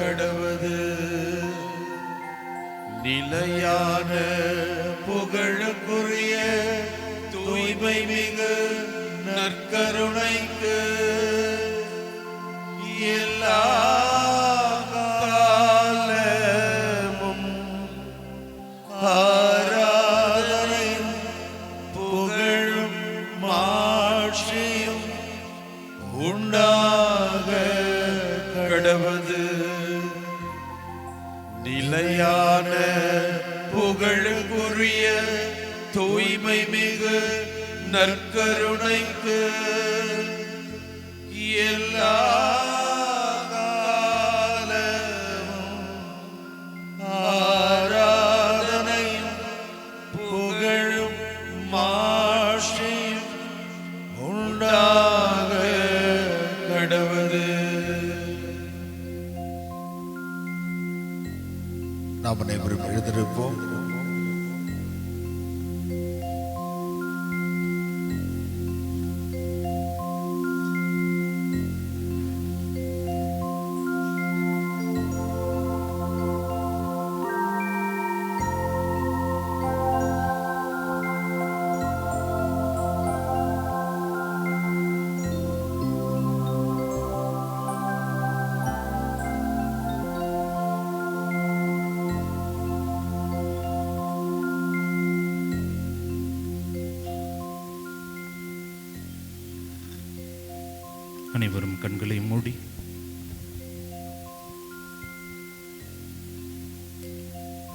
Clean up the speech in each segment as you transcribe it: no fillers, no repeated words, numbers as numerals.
கடவது. நிலையான புகழுக்குரிய தூய்மை மிகு நற்கருணைக்கு எல்லா காலமும் ஆராதனையும் புகழும் மாட்சியும் உண்டாக கடவது. நிலையான புகழுக்குரிய தூய்மை மிகு நற்கருணைக்கு எல்லா காலமும் ஆராதனையும் புகழும் மாட்சியும் உண்டாக கடவது. நாம் அனைவரும் எழுந்திருப்போம். அனைவரும் கண்களை மூடி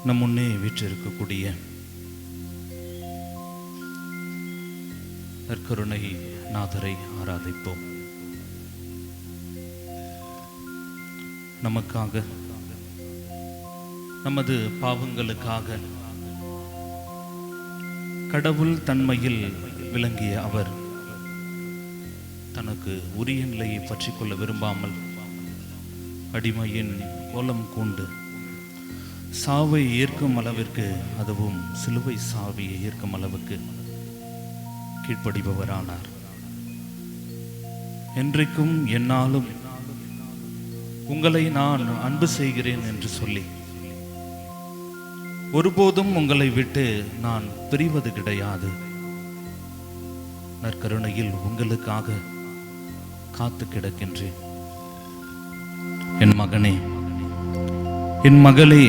நம் முன்னே வீற்றிருக்கக்கூடிய நற்கருணை நாதரை ஆராதிப்போம். நமக்காக, நமது பாவங்களுக்காக கடவுள் தன்மையில் விளங்கிய அவர் தனக்கு உரிய நிலையை பற்றி கொள்ள விரும்பாமல் அடிமையின் கோலம் கொண்டு சாவை ஏற்கும் அளவிற்கு, அதுவும் சிலுவை சாவியை ஏற்கும் அளவுக்கு கீழ்ப்படிபவரானார். என்றைக்கும் என்னாலும் உங்களை நான் அன்பு செய்கிறேன் என்று சொல்லி ஒருபோதும் உங்களை விட்டு நான் பிரிவது கிடையாது. நற்கருணையில் உங்களுக்காக காத்து கிடக்கின்றேன். என் மகனே, என் மகளே,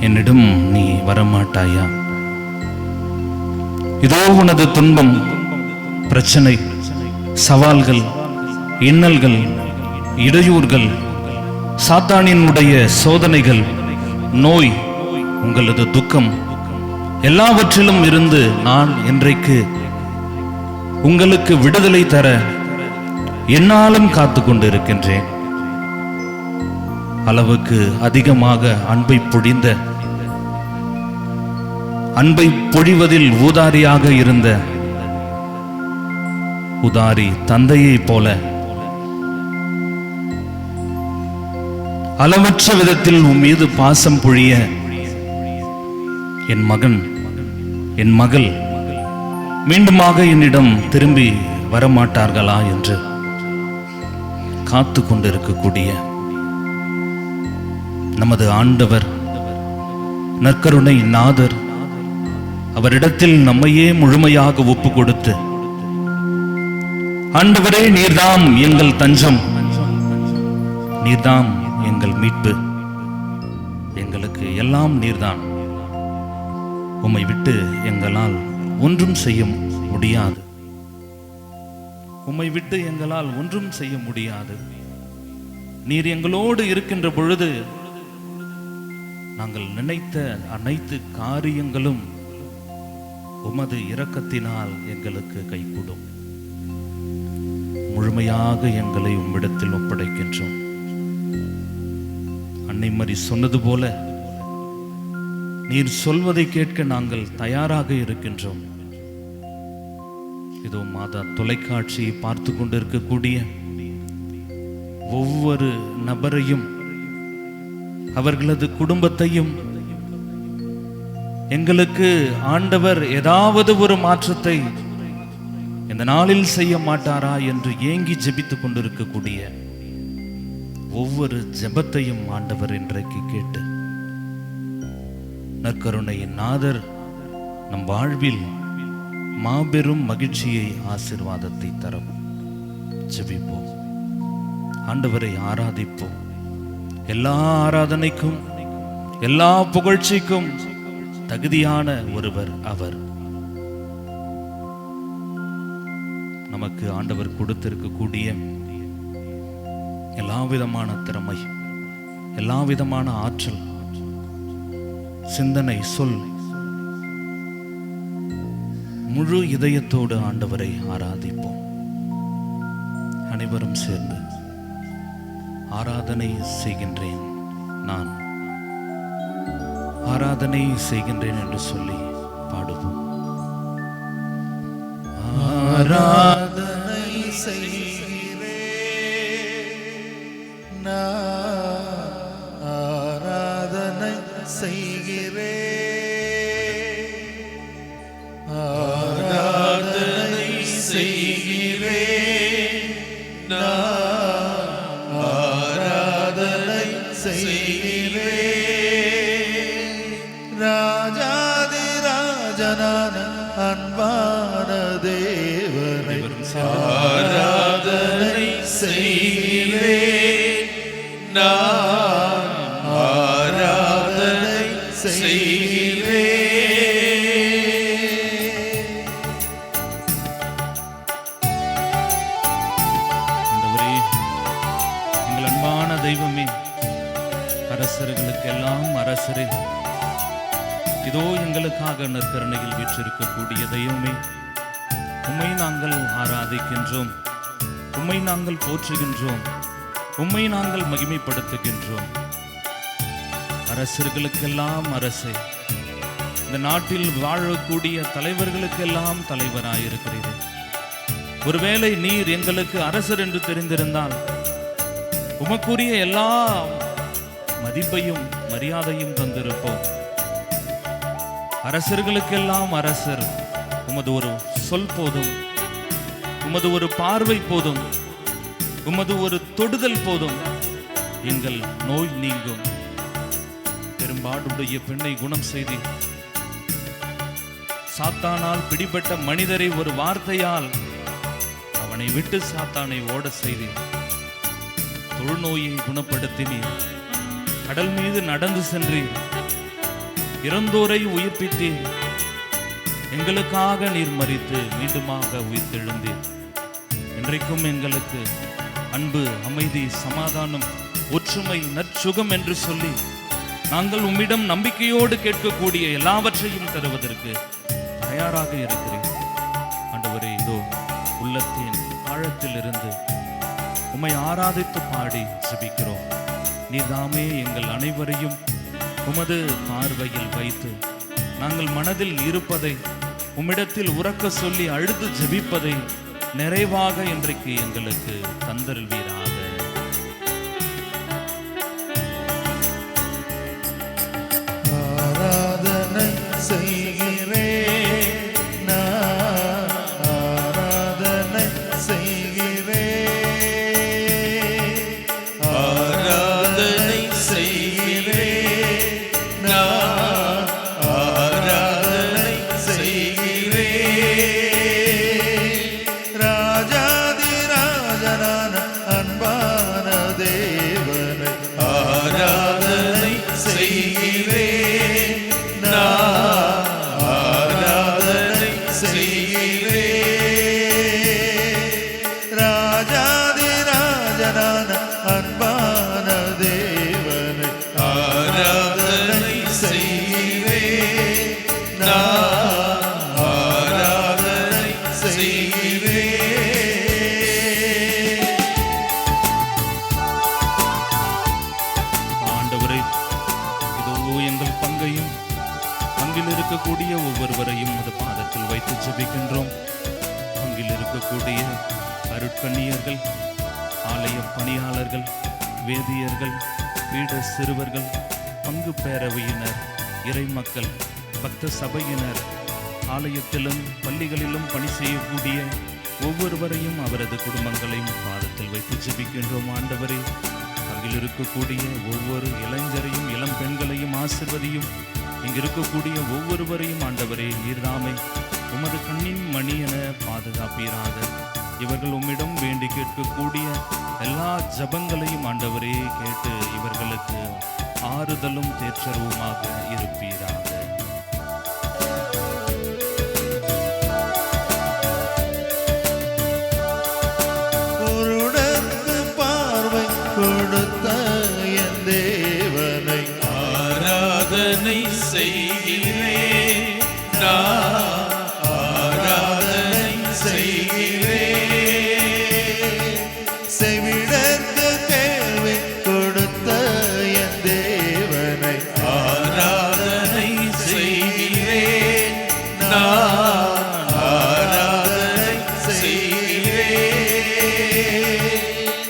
என்னிடம் நீ வரமாட்டாயா? இதோ உனது துன்பம், பிரச்சனை, சவால்கள், இன்னல்கள், இடையூறுகள், சாத்தானினுடைய சோதனைகள், நோய், உங்களது துக்கம் எல்லாவற்றிலும் இருந்து நான் இன்றைக்கு உங்களுக்கு விடுதலை தர என்னாலும் காத்து கொண்டு இருக்கின்றேன். அளவுக்கு அதிகமாக அன்பை பொழிந்த, அன்பை பொழிவதில் ஊதாரியாக இருந்த உதாரி தந்தையை போல அளவற்ற விதத்தில் உன் மீது பாசம் பொழிய என் மகன், என் மகள் மீண்டுமாக என்னிடம் திரும்பி வரமாட்டார்களா என்று காத்து கொண்டிருக்கக்கூடிய நமது ஆண்டவர், நற்கருணை நாதர், அவரிடத்தில் நம்மையே முழுமையாக ஒப்பு கொடுத்து, ஆண்டவரே நீர்தாம் எங்கள் தஞ்சம், நீர்தாம் எங்கள் மீட்பு, எங்களுக்கு எல்லாம் நீர்தான், உம்மை விட்டு எங்களால் ஒன்றும் செய்ய முடியாது, உம்மை விட்டு எங்களால் ஒன்றும் செய்ய முடியாது. நீர் எங்களோடு இருக்கின்ற பொழுது நாங்கள் நினைத்த அனைத்து காரியங்களும் உமது இரக்கத்தினால் எங்களுக்கு கைகூடும். முழுமையாக எங்களை உம்மிடத்தில் ஒப்படைக்கின்றோம். அன்னை மரி சொன்னது போல நீர் சொல்வதை கேட்க நாங்கள் தயாராக இருக்கின்றோம். இதோ மாதா தொலைக்காட்சியை பார்த்து கொண்டிருக்கக்கூடிய ஒவ்வொரு நபரையும், அவர்களது குடும்பத்தையும் எங்களுக்கு ஆண்டவர் ஏதாவது ஒரு மாற்றத்தை இந்த நாளில் செய்ய மாட்டாரா என்று ஏங்கி ஜெபித்துக் கொண்டிருக்கக்கூடிய ஒவ்வொரு ஜெபத்தையும் ஆண்டவர் இன்றைக்கு கேட்டு நற்கருணையின் நாதர் நம் வாழ்வில் மாபெரும் மகிழ்ச்சியை ஆசீர்வாதத்தை தரும். ஜெபிப்போம், ஆண்டவரை ஆராதிப்போம். எல்லா ஆராதனைக்கும் எல்லா புகழ்ச்சிக்கும் தகுதியான ஒருவர் அவர். நமக்கு ஆண்டவர் கொடுத்திருக்கக்கூடிய எல்லா விதமான திறமை, எல்லா விதமான ஆற்றல், சிந்தனை, சொல், முழு இதயத்தோடு ஆண்டவரை ஆராதிப்போம். அனைவரும் சேர்ந்து ஆராதனை செய்கின்றேன், நான் ஆராதனை செய்கின்றேன் என்று சொல்லி பாடுவோம். ஆராதனை செய்கிறேன் நான், ஆராதனை செய்கிறேன், ஆராதனை செய்கிறேன் நான், ஆராதனை செய்கிறேன். ராஜாதி ராஜனான அன்பான தேவனை ஆராதனை செய்கிறேன் நான், ஆராதனை செய்கிறேன். ஆண்டவரே, எங்கள் அன்பான தெய்வமே, அரசர்களுக்கெல்லாம் அரசரே, இதோ எங்களுக்காக நற்கருணையில் வீற்றிருக்கக்கூடிய தெய்வமே, உம்மை நாங்கள் ஆராதிக்கின்றோம், உம்மை நாங்கள் போற்றுகின்றோம், உம்மை நாங்கள் மகிமைப்படுத்துகின்றோம். அரசர்களுக்கெல்லாம் அரசே, இந்த நாட்டில் வாழக்கூடிய தலைவர்களுக்கெல்லாம் தலைவராயிருக்கிறீர்கள். ஒருவேளை நீர் எங்களுக்கு அரசர் என்று தெரிந்திருந்தால் உமக்குரிய எல்லா மதிப்பையும் மரியாதையும் தந்திருப்போம். அரசர்களுக்கெல்லாம் அரசர், உமது ஒரு சொல் போதும், உமது ஒரு பார்வை போதும், உமது ஒரு தொடுதல் போதும், எங்கள் நோய் நீங்கும். பெரும்பாடுடைய பெண்ணை குணம் செய்து சாத்தானால் பிடிபட்ட மனிதரை ஒரு வார்த்தையால் அவனை விட்டு சாத்தானை ஓட செய்து தொழுநோயை குணப்படுத்தினீர். கடல் மீது நடந்து சென்றீர், இறந்தோரை உயிர்ப்பித்தீர். எங்களுக்காக நீர் மரித்து மீண்டுமாக உயிர்த்தெழுந்தீர். இன்றைக்கும் எங்களுக்கு அன்பு, அமைதி, சமாதானம், ஒற்றுமை, நற்சுகம் என்று சொல்லி நாங்கள் உம்மிடம் நம்பிக்கையோடு கேட்கக்கூடிய எல்லாவற்றையும் தருவதற்கு தயாராக இருக்கிறேன். ஆண்டவரே, இதோ உள்ளத்தின் ஆழத்திலிருந்து உம்மை ஆராதித்து பாடி ஜெபிக்கிறோம். நீதாமே எங்கள் அனைவரையும் உமது பார்வையில் வைத்து நாங்கள் மனதில் இருப்பதை உம்மிடத்தில் உறக்க சொல்லி அழுது ஜெபிப்பதை நிறைவாக இன்றைக்கு எங்களுக்கு தந்தருள்வீராக. ஆராதனை செய்கிறேன் நான், ஆராதனை செய்கிறேன், ஆராதனை செய்கிறேன் நான், ஆராதனை செய்கிறேன். ராஜாதி ராஜனான அன்பான தேவனை ஆராதனை செய்கிறேன் நான், ஆராதனை செய்கிறேன். ராஜாதி ராஜனான அன்பான தேவனை ஆராதனை செய்கிறேன் நான், ஆராதனை செய்கிறேன். ஆண்டவரே, இதோ எங்கள் பங்கையும் பங்கில் இருக்கக்கூடிய ஒவ்வொருவரையும் உமது பாதத்தில் வைத்து ஜெபிக்கின்றோம். பங்கில் இருக்கக்கூடிய அருட்கண்ணியர்கள், ஆலய பணியாளர்கள், வேதியர்கள், பீட சிறுவர்கள், பங்கு பேரவையினர், இறைமக்கள், பக்த சபையினர், ஆலயத்திலும் பள்ளிகளிலும் பணி செய்யக்கூடிய ஒவ்வொருவரையும் அவரது குடும்பங்களையும் பாதத்தில் வைத்து ஜெபிக்கின்றோம். ஆண்டவரே, அங்கில் இருக்கக்கூடிய ஒவ்வொரு இளைஞரையும் இளம் பெண்களையும் ஆசிர்வதியும். இங்கு இருக்கக்கூடிய ஒவ்வொருவரையும் ஆண்டவரே நீர்தாமே உமது கண்ணின் மணி என பாதுகாப்பீராக. இவர்கள் உம்மிடம் வேண்டி கேட்கக்கூடிய எல்லா ஜபங்களையும் ஆண்டவரே கேட்டு இவர்களுக்கு ஆறுதலும் தேற்றருவுமாக இருப்பீராக. குருடர்க்கு பார்வை கொடுத்த என் தேவனை ஆராதனை செய்கிறேன், நான் ஆராதனை செய்கிறேன். செவிடர்க்கு கேள்வி கொடுத்த என் தேவனை ஆராதனை செய்கிறேன், நான் ஆராதனை செய்கிறேன்.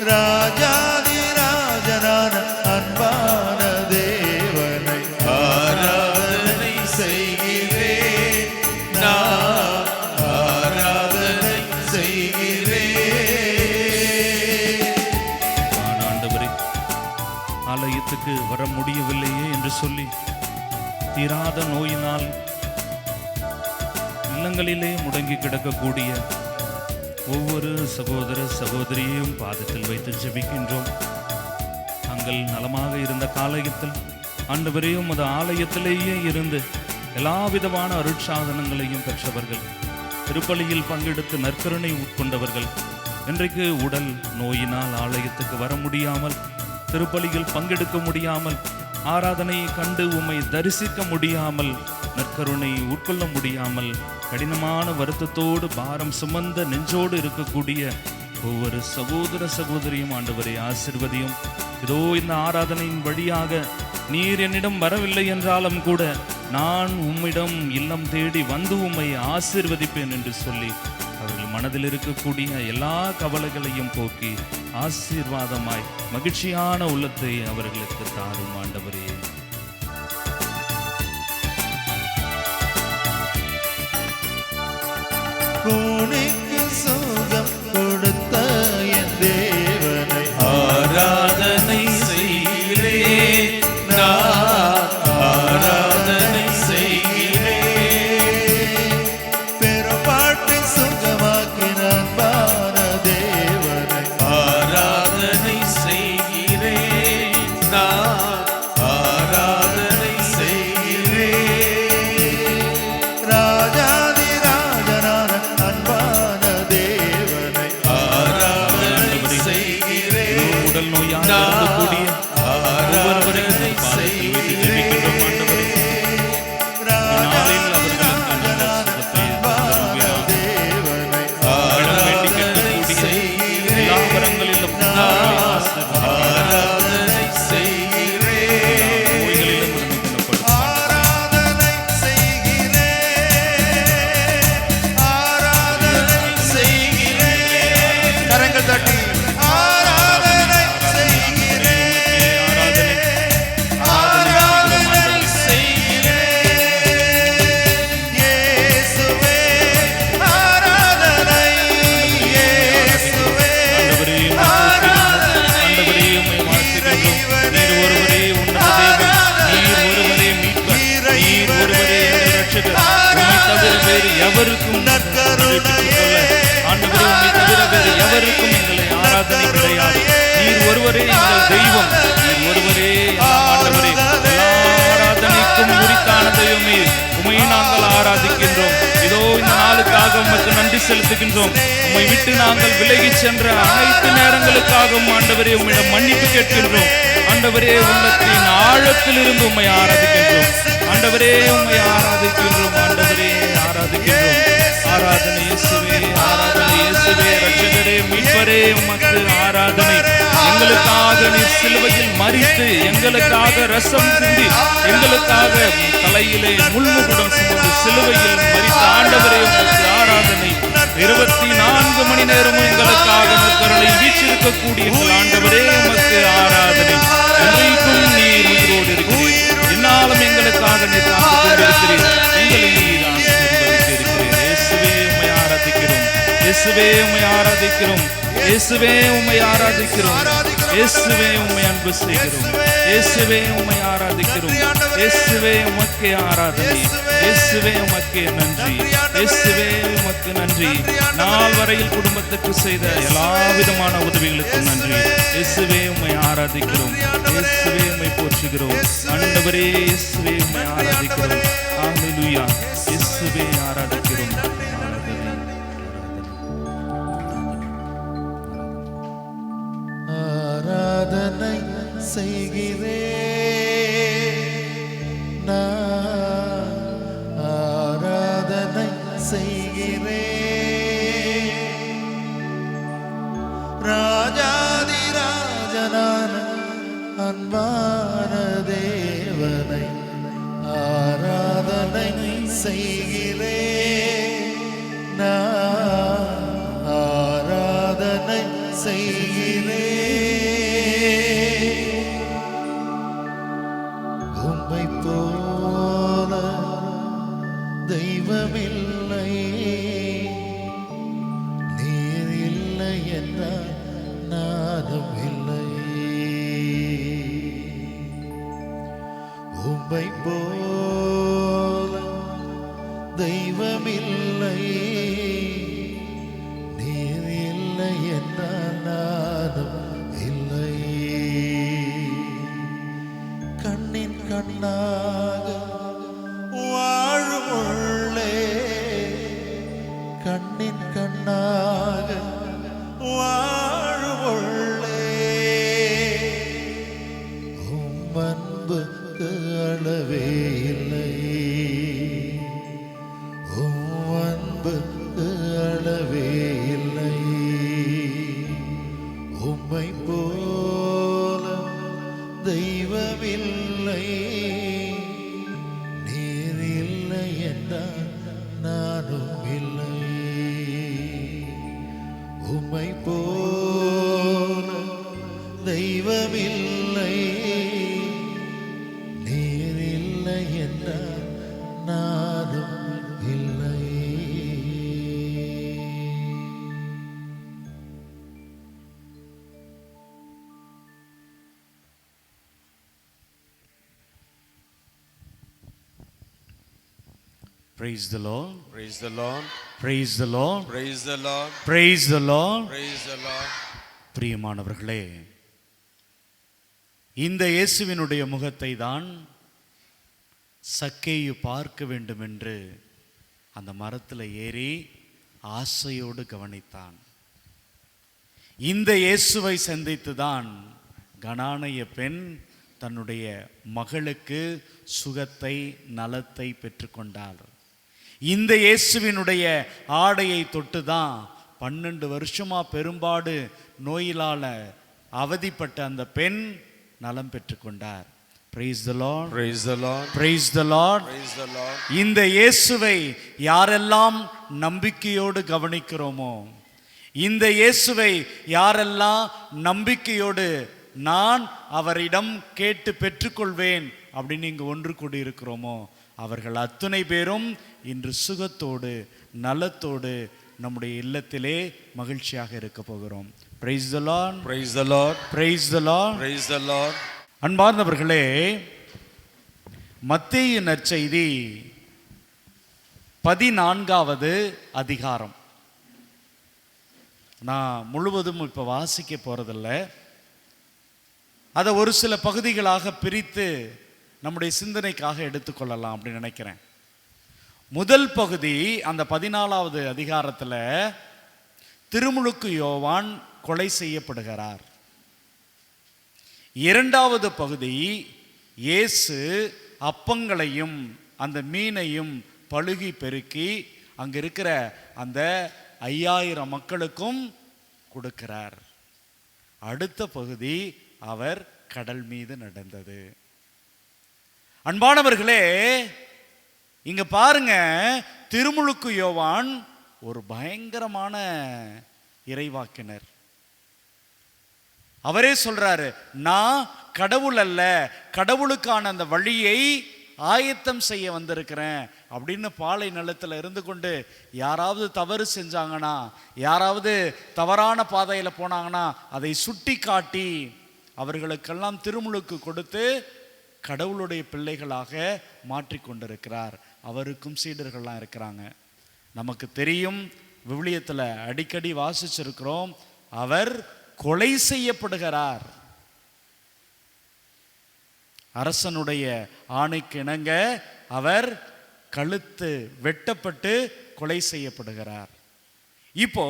ராஜாதி ராஜனான அன்பான தேவனை ஆராதனை செய்கிறேன், நான் ஆராதனை செய்கிறேன். ஆண்டவரே, ஆலயத்துக்கு வர முடியவில்லையே என்று சொல்லி தீராத நோயினால் இல்லங்களிலே முடங்கி கிடக்கக்கூடிய ஒவ்வொரு சகோதர சகோதரியையும் பாதத்தில் வைத்து ஜெபிக்கின்றோம். தாங்கள் நலமாக இருந்த காலயத்தில் ஆண்டவரே உமது ஆலயத்திலேயே இருந்து எல்லா விதமான அருட்சாதனங்களையும் பெற்றவர்கள், திருப்பலியில் பங்கெடுத்து நற்கருணை உட்கொண்டவர்கள், இன்றைக்கு உடல் நோயினால் ஆலயத்துக்கு வர முடியாமல், திருப்பலியில் பங்கெடுக்க முடியாமல், ஆராதனையை கண்டு உம்மை தரிசிக்க முடியாமல், நற்கருணை உட்கொள்ள முடியாமல், கடினமான வருத்தத்தோடு பாரம் சுமந்த நெஞ்சோடு இருக்கக்கூடிய ஒவ்வொரு சகோதர சகோதரியும் ஆண்டவரை ஆசிர்வதியும். இதோ இந்த ஆராதனையின் வழியாக நீர் என்னிடம் வரவில்லை என்றாலும் கூட நான் உம்மிடம் இல்லம் தேடி வந்து உம்மை ஆசிர்வதிப்பேன் என்று சொல்லி அவர்கள் மனதில் இருக்கக்கூடிய எல்லா கவலைகளையும் போக்கி ஆசீர்வாதமாய் மகிழ்ச்சியான உள்ளத்தை அவர்களுக்கு தாரும் ஆண்டவரே. கூனிக்கு சுகம் கொடுத்த என் தேவனை ஆராதனை செய்கிறேன், நான் ஆராதனை செய்கிறேன். பெரும்பாட்டை சுகமாக்கின அன்பான தேவனை ஆராதனை செய்கிறேன், நான் ஆராதனை செய்கிறேன். ராஜாதி ராஜனான அன்பான தேவனை ஆராதனை செய்கிறேன், உடல் நோயால் நான் இருக்கக்கூடிய ஒவ்வொருவரையும் ஆராதனை பாதத்தில் வைத்து ஜெபிக்கின்றோம் ஆண்டவரே. இந்நாளில் அவர்களுக்கு நல்ல சுகத்தை தருவீராக. தேவனை உம்மிடம் வேண்டி கேட்கக்கூடிய எல்லா வரங்களிலும் அவர்களை ஆசீர்வதிப்பீராக. ஆராதனை செய்கிறேன். நோய்களிலும் இருந்து குணப்படுத்தும். ஆராதனை செய்கிறேன், ஆராதனை செய்கிறேன். கரங்கள் தட்டி ஆராதனை செய்கிறேன், ஆராதனை செய்கிறேன். இயேசுவே ஆராதனை, இயேசுவே ஆண்டவரே, ஆண்டவரே, உம்மை வாழ்த்துகின்றோம். நீர் ஒருவரே உன்னத தேவன், நீர் ஒருவரே மீட்பர், நீர் ஒருவரே எங்கள் இரட்சகர். உம்மை தவிர வேறு எவருக்கும் நற்கருணையே. ஆண்டவரே, உம்மை தவிர வேறு எவருக்கும் எங்களை ஆராதனை கிடையாது. நீர் ஒருவரே எங்கள் தெய்வம், நீர் ஒருவரே எல்லாம் ஆண்டவரே. எல்லா ஆராதனைக்கும் உரித்தான தெய்வமே, உம்மை நாங்கள் ஆராதிக்கின்றோம். இதோ இந்த நாளுக்காக உமக்கு நன்றி செலுத்துகின்றோம். உம்மை விட்டு நாங்கள் விலகிச் சென்ற அனைத்து நேரங்களுக்காகவும் ஆண்டவரே உம்மிடம் மன்னிப்பு கேட்கின்றோம். ஆண்டவரே, உள்ளத்தின் ஆழத்தில் இருந்து உம்மை ஆராதிக்கின்றோம். ஆண்டவரே, உம்மை ஆராதிக்கின்றோம். ஆண்டவரே, ஆராதிக்கின்றோம். ஆராதனை இயேசுவே, ஆராதனை இயேசுவே, இரட்சகரே, மீட்பரே, உமக்கு ஆராதனை. எங்களுக்காக நீர் சிலுவையில் மரித்து, எங்களுக்காக ரசம் சிந்தி, எங்களுக்காக தலையிலே முள்முகுடம் சுமந்து சிலுவையில் மரித்த ஆண்டவரே, உமக்கு ஆராதனை. 24 மணி நேரமும் எங்களுக்காக நற்கருணை வீற்றிருக்கக்கூடிய எங்கள் ஆண்டவரே, உமக்கு ஆராதனை. என்றைக்கும் நீர் உயிரோடு இருக்கிறீர், என்னாலும் எங்களுக்காக நீர் காத்துக் கொண்டிருக்கிறீர். எங்களை நீர் ஆசீர்வதித்திருக்கிறீர். இயேசுவே, உம்மை ஆராதிக்கிறோம். இயேசுவே, உம்மை ஆராதிக்கிறோம். இயேசுவே, உம்மை ஆராதிக்கிறோம். இயேசுவே உம்மை அன்பு செய்கிறோம், இயேசுவே உம்மை ஆராதிக்கிறோம், இயேசுவே உமக்கே ஆராதனை, இயேசுவே உமக்கே நன்றி, இயேசுவே உமக்கு நன்றி. நாள் வரையில் குடும்பத்துக்கு செய்த எல்லா விதமான உதவிகளுக்கும் நன்றி. இயேசுவே உம்மை ஆராதிக்கிறோம், இயேசுவே உம்மை போற்றுகிறோம். ஆண்டவரே இயேசுவே உம்மை ஆராதிக்கிறோம். ஹல்லேலூயா. இயேசுவே ஆராதிக்கிறோம். ஆராதனை செய்கிறேன், நான் ஆராதனை செய்கிறேன். ராஜாதிராஜனான அன்பான தேவனை ஆராதனை செய்கிறேன், நான் ஆராதனை செய்கிறேன். உம்மை போல தெய்வமில்லை, நீர் இல்லை என்றால் நானும் இல்லை. உம்மை போல தெய்வமில்லை, நீர் இல்லை என்றால் நானும் இல்லை. கண்ணின் கண்ணாக வாழும் உள்ளே, கண்ணின் கண்ணாக வாழும் உள்ளே. உம் அன்புக்கு அளவே இல்லை, உம் அன்புக்கு அளவே இல்லை. உம்மை போல தெய்வமில்லை, நீர் இல்லை என்றால் நானும் இல்லை. உம்மை போல தெய்வமில்லை, நீர் இல்லை என்றால் நானும் இல்லை. Praise the Lord. Praise the Lord. Praise the Lord. Praise the Lord. Praise the Lord. Praise the Lord. பிரியமானவர்களே, இந்த இயேசுவினுடைய முகத்தை தான் சக்கேயு பார்க்க வேண்டும் என்று அந்த மரத்தில் ஏறி ஆசையோடு கவனித்தான். இந்த இயேசுவை சந்தித்து தான் கனானைய பெண் தன்னுடைய மகளுக்கு சுகத்தை நலத்தை பெற்றுக்கொண்டாள். இந்த இயேசுவினுடைய ஆடையை தொட்டுதான் 12 வருஷமா பெரும்பாடு நோயிலால அவதிப்பட்ட அந்த பெண் நலம் பெற்றுக்கொண்டார். Praise the Lord. Praise the Lord. Praise the Lord. Praise the Lord. இந்த இயேசுவை யாரெல்லாம் நம்பிக்கையோடு கவனிக்கிறோமோ, இந்த இயேசுவை யாரெல்லாம் நம்பிக்கையோடு நான் அவரிடம் கேட்டு பெற்றுக்கொள்வேன் அப்படின்னு இங்கு ஒன்று கூடி இருக்கிறோமோ, அவர்கள் அத்துணை பேரும் இன்று சுகத்தோடு நலத்தோடு நம்முடைய இல்லத்திலே மகிழ்ச்சியாக இருக்க போகிறோம். Praise the Lord. Praise the Lord. Praise the Lord. Praise the Lord. அன்பார்ந்தவர்களே, மத்தேயு நற்செய்தி 14வது அதிகாரம். நான் முழுவதும் இப்போ வாசிக்க போறதில்ல, அதை ஒரு சில பகுதிகளாக பிரித்து நம்முடைய சிந்தனைக்காக எடுத்துக்கொள்ளலாம் அப்படின்னு நினைக்கிறேன். முதல் பகுதி அந்த 14வது அதிகாரத்தில் திருமுழுக்கு யோவான் கொலை செய்யப்படுகிறார். இரண்டாவது பகுதி இயேசு அப்பங்களையும் அந்த மீனையும் பழுகி பெருக்கி அங்க இருக்கிற அந்த 5000 மக்களுக்கும் கொடுக்கிறார். அடுத்த பகுதி அவர் கடல் மீது நடந்தது. அன்பானவர்களே, இங்க பாருங்க, திருமுழுக்கு யோவான் ஒரு பயங்கரமான இறைவாக்கினர். அவரே சொல்றாரு, நான் கடவுள் அல்ல, கடவுளுக்கான அந்த வழியை ஆயத்தம் செய்ய வந்திருக்கிறேன் அப்படின்னு பாலை நிலத்தில் இருந்து கொண்டு யாராவது தவறு செஞ்சாங்கன்னா, யாராவது தவறான பாதையில் போனாங்கன்னா அதை சுட்டி காட்டி அவர்களுக்கெல்லாம் திருமுழுக்கு கொடுத்து கடவுளுடைய பிள்ளைகளாக மாற்றிக்கொண்டிருக்கிறார். அவருக்கும் சீடர்கள்லாம் இருக்கிறாங்க. நமக்கு தெரியும், விவிலியத்தில் அடிக்கடி வாசிச்சிருக்கிறோம், அவர் கொலை செய்யப்படுகிறார். அரசனுடைய ஆணைக்கு இணங்க அவர் கழுத்து வெட்டப்பட்டு கொலை செய்யப்படுகிறார். இப்போ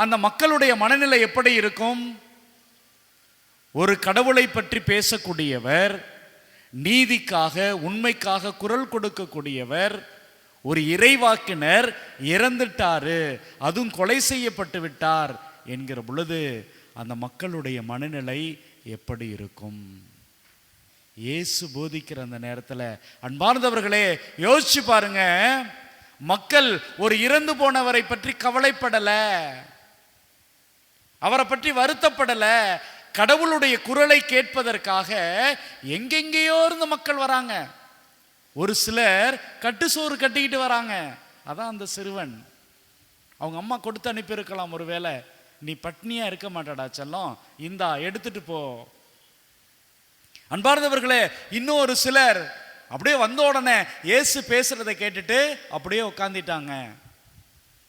அந்த மக்களுடைய மனநிலை எப்படி இருக்கும்? ஒரு கடவுளை பற்றி பேசக்கூடியவர், நீதிக்காக உண்மைக்காக குரல் கொடுக்கக்கூடியவர், ஒரு இறைவாக்கினர் இறந்துட்டாரு, அதுவும் கொலை செய்யப்பட்டு விட்டார் என்கிற பொழுது அந்த மக்களுடைய மனநிலை எப்படி இருக்கும்? இயேசு போதிக்கிற அந்த நேரத்தில் அன்பார்ந்தவர்களே யோசிச்சு பாருங்க. மக்கள் ஒரு இறந்து போனவரை பற்றி கவலைப்படல, அவரை பற்றி வருத்தப்படல. கடவுளுடைய குரலை கேட்பதற்காக எங்கெங்கேயோ இருந்து மக்கள் வராங்க. ஒரு சிலர் கட்டு சோறு கட்டிக்கிட்டு வராங்க. அதான் அந்த சிறுவன். அவங்க அம்மா கொடுத்து அனுப்பியிருக்கலாம், ஒருவேளை நீ பட்னியா இருக்க மாட்டாடா செல்லம், இந்தா எடுத்துட்டு போ. அன்பார்ந்தவர்களே, இன்னும் ஒரு சிலர் அப்படியே வந்த உடனே இயேசு பேசுறதை கேட்டுட்டு அப்படியே உட்காந்துட்டாங்க.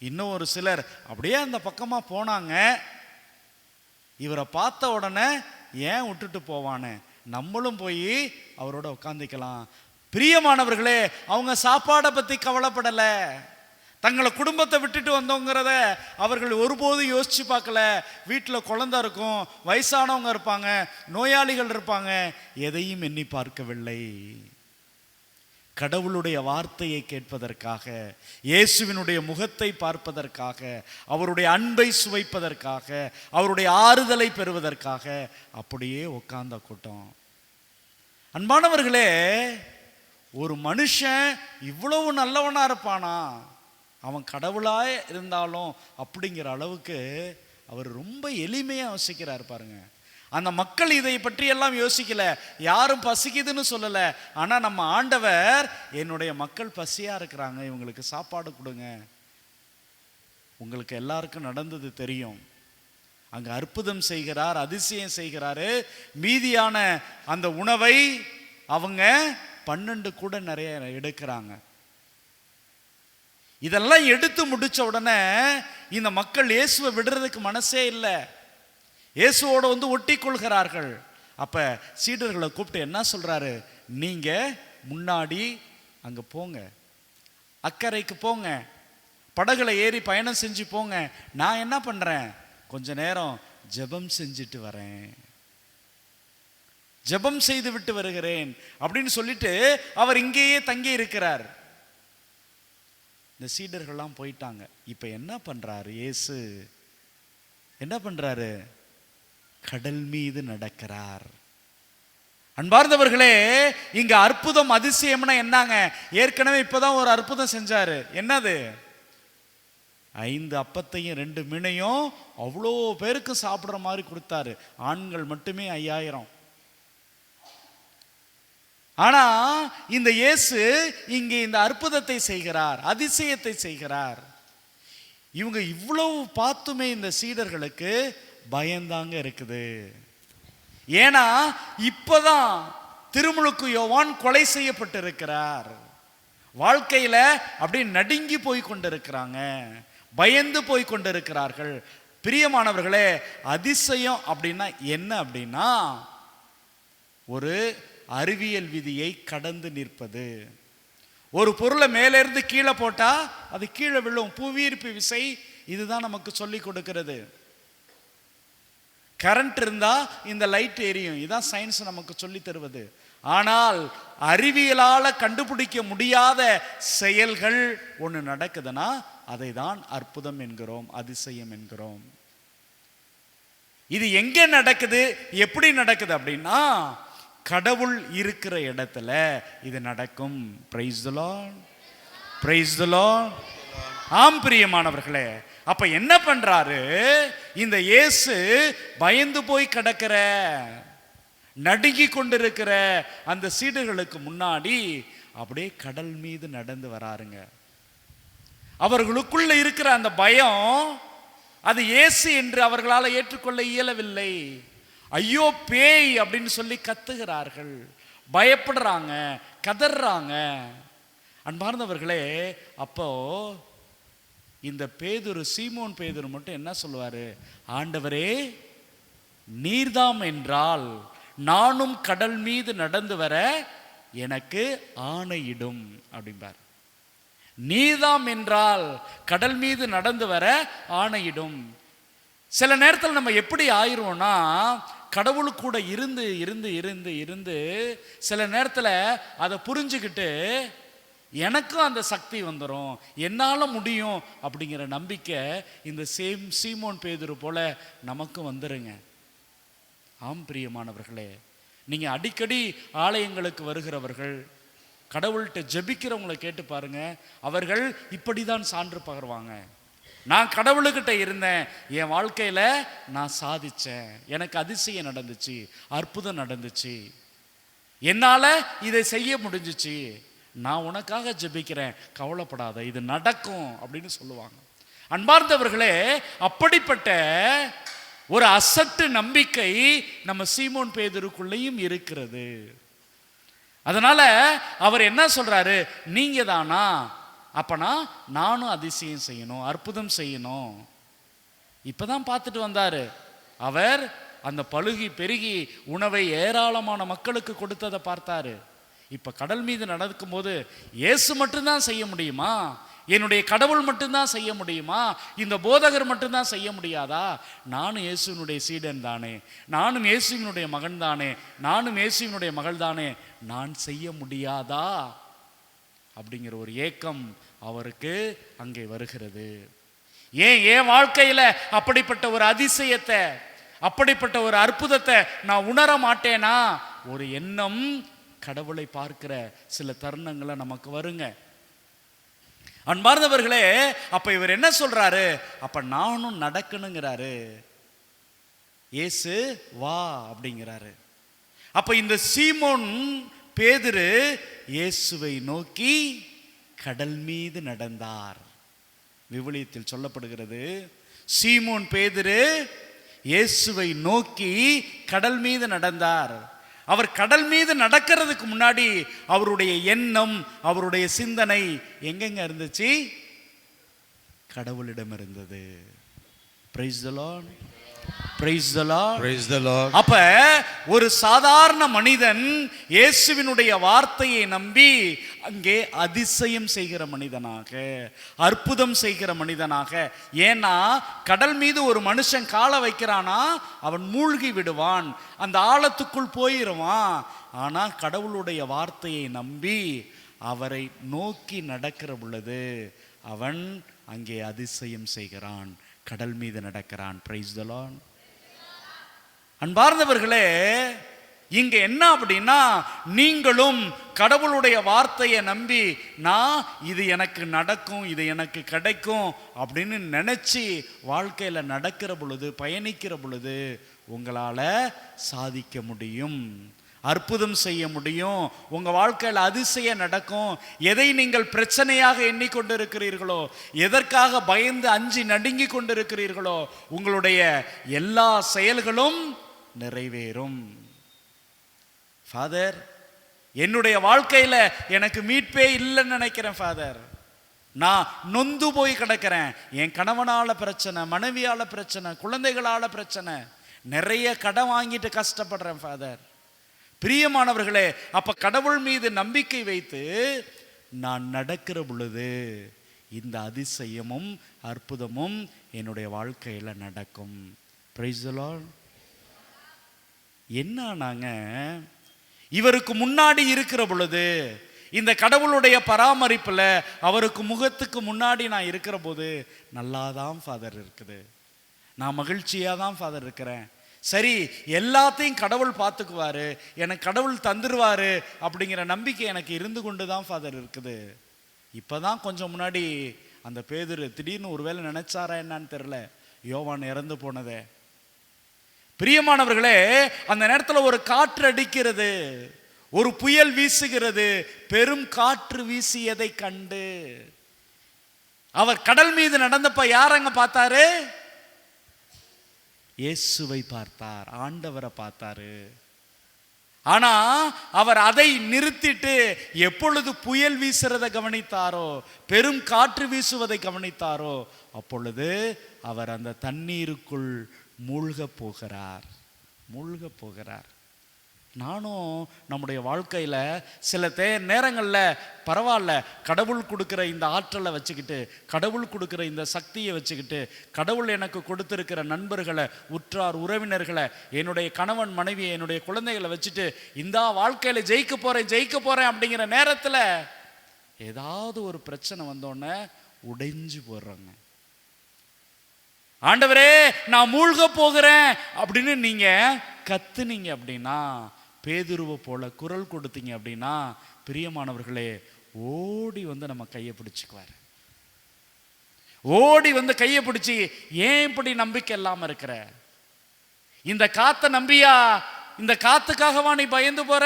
இன்னும் ஒரு சிலர் அப்படியே அந்த பக்கமா போனாங்க. இவரை பார்த்த உடனே ஏன் விட்டுட்டு போவானே, நம்மளும் போய் அவரோட உட்காந்துக்கலாம். பிரியமானவர்களே, அவங்க சாப்பாடை பத்தி கவலைப்படல, தங்களை குடும்பத்தை விட்டுட்டு வந்தோங்கிறத அவர்கள் ஒருபோதும் யோசிச்சு பார்க்கல. வீட்டில் குழந்தை இருக்கும், வயசானவங்க இருப்பாங்க, நோயாளிகள் இருப்பாங்க, எதையும் எண்ணி பார்க்கவில்லை. கடவுளுடைய வார்த்தையை கேட்பதற்காக, இயேசுவினுடைய முகத்தை பார்ப்பதற்காக, அவருடைய அன்பை சுவைப்பதற்காக, அவருடைய ஆறுதலை பெறுவதற்காக அப்படியே உட்கார்ந்த கூட்டம். அன்பானவர்களே, ஒரு மனுஷன் இவ்வளவு நல்லவனா இருப்பானா? அவன் கடவுளாய் இருந்தாலும் அப்படிங்கிற அளவுக்கு அவர் ரொம்ப எளிமையா யோசிக்கிறார் பாருங்க. அந்த மக்கள் இதை பற்றி எல்லாம் யோசிக்கல, யாரும் பசிக்குதுன்னு சொல்லல. ஆனா நம்ம ஆண்டவர், என்னுடைய மக்கள் பசியா இருக்கிறாங்க, இவங்களுக்கு சாப்பாடு கொடுங்க. உங்களுக்கு எல்லாருக்கும் நடந்தது தெரியும். அங்க அற்புதம் செய்கிறார், அதிசயம் செய்கிறாரு. மீதியான அந்த உணவை அவங்க 12 கூட நிறைய எடுக்கிறாங்க. இதெல்லாம் எடுத்து முடிச்ச உடனே இந்த மக்கள் இயேசுவை விடுறதுக்கு மனசே இல்லை. இயேசுவோட ஒட்டி கொள்கிறார்கள். அப்ப சீடர்களை கூப்பிட்டு என்ன சொல்றாரு? நீங்க முன்னாடி அங்க போங்க, அக்கறைக்கு போங்க, படகுல ஏறி பயணம் செஞ்சு போங்க. நான் என்ன பண்றேன், கொஞ்ச நேரம் ஜெபம் செஞ்சுட்டு வரேன், ஜெபம் செய்து விட்டு வருகிறேன் அப்படின்னு சொல்லிட்டு அவர் இங்கேயே தங்கி இருக்கிறார். இந்த சீடர்கள்லாம் போயிட்டாங்க. இப்ப என்ன பண்றாரு இயேசு? என்ன பண்றாரு? கடல் மீது நடக்கிறார். அன்பார்ந்தவர்களே, இங்க அற்புதம் அதிசயம்னா என்னங்க? ஏற்கனவே இப்பதான் ஒரு அற்புதம் செஞ்சாரு. என்னது? 5 அப்பத்தையும் 2 மீனையும் அவ்வளோ பேருக்கு சாப்பிடுற மாதிரி கொடுத்தாரு. ஆண்கள் மட்டுமே 5000. ஆனா இந்த இயேசு இங்கே இந்த அற்புதத்தை செய்கிறார், அதிசயத்தை செய்கிறார். இவங்க இவ்வளவு பார்த்துமே இந்த சீடர்களுக்கு பயந்தாங்க இருக்குது. ஏன்னா இப்பதான் திருமுழுக்கு யோவான் கொலை செய்யப்பட்டிருக்கிறார். வாழ்க்கையில அப்படியே நடுங்கி போய் கொண்டிருக்கிறாங்க, பயந்து போய் கொண்டிருக்கிறார்கள். பிரியமானவர்களே, அதிசயம் அப்படின்னா என்ன அப்படின்னா, ஒரு அறிவியல் விதியை கடந்து நிற்பது. ஒரு பொருளை மேலே இருந்து கீழே போட்டா அது கீழே விழும், புவியீர்ப்பு விசை இதுதான் நமக்கு சொல்லி கொடுக்கிறது. கரண்ட் இருந்தா இந்த லைட் எரியும், இதான் சயின்ஸ் நமக்கு சொல்லி தருவது. ஆனால் அறிவியலால கண்டுபிடிக்க முடியாத செயல்கள் ஒன்று நடக்குதுன்னா அதை தான் அற்புதம் என்கிறோம், அதிசயம் என்கிறோம். இது எங்க நடக்குது, எப்படி நடக்குது அப்படின்னா, கடவுள் இருக்கிற இடத்துல இது நடக்கும். Praise the Lord, praise the Lord. ஆம் பிரியமானவர்களே, அப்ப என்ன பண்றாரு இந்த இயேசு? பயந்து போய் கிடக்கிற, நடுங்கி கொண்டிருக்கிற அந்த சீடர்களுக்கு முன்னாடி அப்படியே கடல் மீது நடந்து வராருங்க. அவர்களுக்குள்ள இருக்கிற அந்த பயம், அது இயேசு என்று அவர்களால் ஏற்றுக்கொள்ள இயலவில்லை. ஐயோ பேய் அப்படின்னு சொல்லி கத்துகிறார்கள், பயப்படுறாங்க, கதறாங்க. அன்பார்ந்தவர்களே, அப்போ இந்த பேதுரு, சீமோன் பேதுரு மட்டும் என்ன சொல்லுவாரு? ஆண்டவரே, நீர்தாம் என்றால் நானும் கடல் மீது நடந்து வர எனக்கு ஆணையிடும் அப்படிம்பார். நீர்தாம் என்றால் கடல் மீது நடந்து வர ஆணையிடும். சில நேரத்தில் நம்ம எப்படி ஆயிருவோம்னா, கடவுளு கூட இருந்து இருந்து இருந்து இருந்து சில நேரத்தில் அதை புரிஞ்சுக்கிட்டு எனக்கும் அந்த சக்தி வந்துடும், என்னால் முடியும் அப்படிங்கிற நம்பிக்கை இந்த சீமோன் பேதுரு போல நமக்கும் வந்துருங்க. ஆம் பிரியமானவர்களே, நீங்கள் அடிக்கடி ஆலயங்களுக்கு வருகிறவர்கள், கடவுள்கிட்ட ஜெபிக்கிறவங்களை கேட்டு பாருங்க, அவர்கள் இப்படி தான் சான்று பகர்வாங்க. நான் கடவுளுக்கிட்ட இருந்தேன், என் வாழ்க்கையில் நான் சாதித்தேன், எனக்கு அதிசயம் நடந்துச்சு, அற்புதம் நடந்துச்சு, என்னால் இதை செய்ய முடிஞ்சிச்சு, நான் உனக்காக ஜெபிக்கிறேன், கவலைப்படாத, இது நடக்கும் அப்படின்னு சொல்லுவாங்க. அன்பார்ந்தவர்களே, அப்படிப்பட்ட ஒரு அசட்டு நம்பிக்கை நம்ம சீமோன் பேதுருக்குள்ளேயும் இருக்கிறது. அதனால அவர் என்ன சொல்றாரு? நீங்க தானா? அப்பனா நானும் அதிசயம் செய்யணும், அற்புதம் செய்யணும். இப்பதான் பார்த்துட்டு வந்தாரு. அவர் அந்த பழுகி பெருகி உணவை ஏராளமான மக்களுக்கு கொடுத்ததை பார்த்தாரு. இப்ப கடல் மீது நடக்கும் போது இயேசு மட்டும்தான் செய்ய முடியுமா? என்னுடைய கடவுள் மட்டும்தான் செய்ய முடியுமா? இந்த போதகர் மட்டும்தான் செய்ய முடியாதா? நானும் இயேசுவினுடைய சீடன் தானே, நானும் இயேசுவினுடைய மகன் தானே, நானும் இயேசுவினுடைய மகள் தானே, நான் செய்ய முடியாதா அப்படிங்கிற ஒரு ஏக்கம் அவருக்கு அங்கே வருகிறது. என் வாழ்க்கையில அப்படிப்பட்ட ஒரு அதிசயத்தை, அப்படிப்பட்ட ஒரு அற்புதத்தை நான் உணர மாட்டேனா? ஒரு எண்ணம் கடவுளை பார்க்கிற சில தருணங்களை நமக்கு வருங்க. அன்பார்ந்தவர்களே, அப்ப இவர் என்ன சொல்றாரு? அப்ப நானும் நடக்கணுங்கிறாரு. இயேசு வா அப்படிங்கிறாரு. அப்ப இந்த சீமோன் பேதுரு இயேசுவை நோக்கி கடல் மீது நடந்தார். விவிலியத்தில் சொல்லப்படுகிறது, சீமோன் பேதுரு இயேசுவை நோக்கி கடல் மீது நடந்தார். அவர் கடல் மீது நடக்கிறதுக்கு முன்னாடி அவருடைய எண்ணம், அவருடைய சிந்தனை எங்கெங்க இருந்துச்சு? கடவுளிடம் இருந்தது. Praise the Lord. Praise the Lord. Praise the Lord. அப்ப ஒரு சாதாரண மனிதன் இயேசுவினுடைய வார்த்தையை நம்பி அங்கே அதிசயம் செய்கிற மனிதனாக, அற்புதம் செய்கிற மனிதனாக. ஏன்னா கடல் மீது ஒரு மனுஷன் காலை வைக்கிறானா அவன் மூழ்கி விடுவான், அந்த ஆழத்துக்குள் போயிடுவான். ஆனா கடவுளுடைய வார்த்தையை நம்பி அவரை நோக்கி நடக்கிற பொழுது அவன் அங்கே அதிசயம் செய்கிறான், கடல் மீது நடக்கிறான். Praise the Lord. அன்பார்ந்தவர்களே, இங்க என்ன அப்படின்னா, நீங்களும் கடவுளுடைய வார்த்தையை நம்பி நான் இது எனக்கு நடக்கும், இது எனக்கு கிடைக்கும் அப்படின்னு நினைச்சு வாழ்க்கையில நடக்கிற பொழுது, பயணிக்கிற பொழுது உங்களால சாதிக்க முடியும், அற்புதம் செய்ய முடியும், உங்க வாழ்க்கையில் அதிசயம் நடக்கும். எதை நீங்கள் பிரச்சனையாக எண்ணிக்கொண்டிருக்கிறீர்களோ, எதற்காக பயந்து அஞ்சி நடுங்கி கொண்டிருக்கிறீர்களோ, உங்களுடைய எல்லா செயல்களும் நிறைவேறும். ஃபாதர், என்னுடைய வாழ்க்கையில எனக்கு மீட்பே இல்லைன்னு நினைக்கிறேன் ஃபாதர், நான் நொந்து போய் கிடக்கிறேன், என் கணவனால பிரச்சனை, மனைவியால பிரச்சனை, குழந்தைகளால பிரச்சனை, நிறைய கடன் வாங்கிட்டு கஷ்டப்படுறேன் ஃபாதர். பிரியமானவர்களே, அப்ப கடவுள் மீது நம்பிக்கை வைத்து நான் நடக்கிற பொழுது இந்த அதிசயமும் அற்புதமும் என்னுடைய வாழ்க்கையில நடக்கும். Praise the Lord. என்ன நாங்க இவருக்கு முன்னாடி இருக்கிற பொழுது, இந்த கடவுளுடைய பராமரிப்புல அவருக்கு முகத்துக்கு முன்னாடி நான் இருக்கிற போது நல்லாதான் ஃபாதர் இருக்குது, நான் மகிழ்ச்சியா தான் ஃபாதர் இருக்கிறேன், சரி எல்லாத்தையும் கடவுள் பார்த்துக்குவாரு, எனக்கு கடவுள் தந்துருவாரு அப்படிங்கிற நம்பிக்கை எனக்கு இருந்து கொண்டு தான் ஃபாதர் இருக்குது. இப்பதான் கொஞ்சம் முன்னாடி அந்த பேதுரு திடீர்னு ஒருவேளை நினைச்சாரா என்னன்னு தெரியல, யோவான் இறந்து போனதே. பிரியமானவர்களே, அந்த நேரத்தில் ஒரு காற்று அடிக்கிறது, ஒரு புயல் வீசுகிறது. பெரும் காற்று வீசியதை கண்டு அவர் கடல் மீது நடந்தப்ப யார் அங்க பார்த்தாரு? இயேசுவை பார்த்தார், ஆண்டவரை பார்த்தாரு. ஆனா அவர் அதை நிறுத்திட்டு எப்பொழுது புயல் வீசுறதை கவனித்தாரோ, பெரும் காற்று வீசுவதை கவனித்தாரோ, அப்பொழுது அவர் அந்த தண்ணீருக்குள் மூழ்க போகிறார். நானும் நம்முடைய வாழ்க்கையில் சில நேரங்களில் பரவாயில்ல, கடவுள் கொடுக்குற இந்த ஆற்றலை வச்சுக்கிட்டு, கடவுள் கொடுக்குற இந்த சக்தியை வச்சுக்கிட்டு, கடவுள் எனக்கு கொடுத்துருக்கிற நண்பர்களை, உற்றார் உறவினர்களை, என்னுடைய கணவன் மனைவியை, என்னுடைய குழந்தைகளை வச்சுட்டு இந்த வாழ்க்கையில் ஜெயிக்க போகிறேன் அப்படிங்கிற நேரத்தில் ஏதாவது ஒரு பிரச்சனை வந்தோடனே உடைஞ்சு போடுறாங்க. ஆண்டவரே நான் மூழ்க போகிறேன் அப்படின்னு நீங்க கத்துனீங்க அப்படின்னா, பேதுருவை போல குரல் கொடுத்தீங்க அப்படின்னா, பிரியமானவர்களே, ஓடி வந்து நம்ம கையை பிடிச்சுக்குவார். ஓடி வந்து கையை பிடிச்சி, ஏன் இப்படி நம்பிக்கை இல்லாம இருக்கிற? இந்த காத்த நம்பியா? இந்த காத்துக்காகவா நீ பயந்து போற?